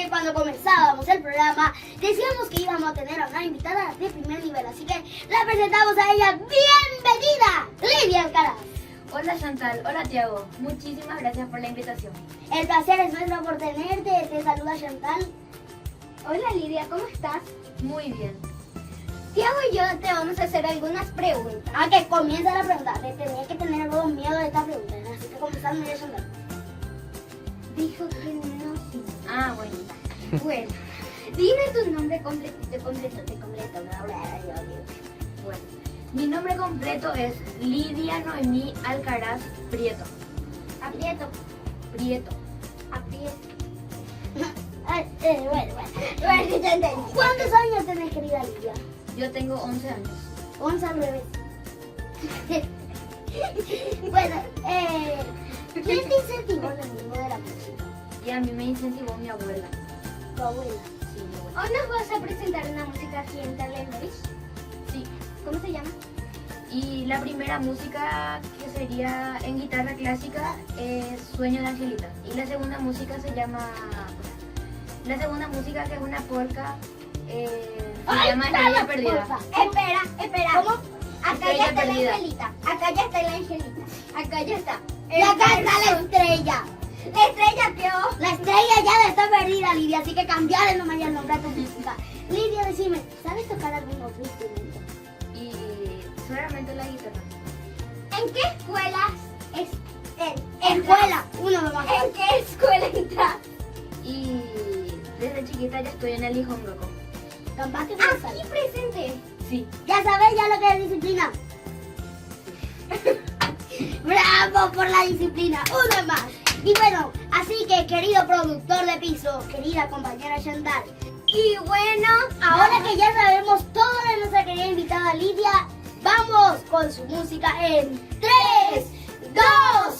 porque cuando comenzábamos el programa decíamos que íbamos a tener a una invitada de primer nivel, así que la presentamos a ella. ¡Bienvenida, Lidia Alcaraz! Hola Chantal, hola Tiago, muchísimas gracias por la invitación. El placer es nuestro por tenerte, te saluda Chantal. Hola Lidia, ¿cómo estás? Muy bien. Tiago y yo te vamos a hacer algunas preguntas. A que comienza la pregunta, te tenía que tener algo miedo de esta pregunta, así que comenzamos ya Chantal. Dijo que no. Ah, bueno. Bueno, dime tu nombre completo. Bueno, mi nombre completo es Lidia Noemí Alcaraz Prieto. Aprieto. Prieto. Bueno, ya entendí. ¿Cuántos años tenés, querida Lidia? Yo tengo 11 años. 11 al revés. Bueno, ¿quién te incentivó en el mundo de la música? Y a mí me incentivó mi abuela. Tu abuela. Sí, mi abuela. ¿O nos vas a presentar una música aquí en Talendoris? Sí. ¿Cómo se llama? Y la primera música que sería en guitarra clásica es Sueño de Angelita. Y la segunda música se llama... La segunda música, que es una polka, se llama Estrella Perdida. Espera. ¿Cómo? Acá Estrella ya está perdida. la angelita. Acá ya está la angelita. Acá ya está. Y acá está la estrella. La estrella quedó. La estrella ya está perdida, Lidia, así que cambiarle nomás ya el nombre a tu música. Lidia, decime, ¿sabes tocar algún otro instrumento? Y solamente la guitarra. ¿En qué escuelas Escuela, uno nomás. ¿En qué escuela entras? Y desde chiquita ya estoy en el Lijón Loco. Capaz que me Aquí sale. presente. Sí. Ya sabes ya lo que es disciplina. Bravo por la disciplina, uno más. Y bueno, así que querido productor de piso, querida compañera Chantal, Y bueno, ahora que ya sabemos todo de nuestra querida invitada Lidia, vamos con su música en 3, 2,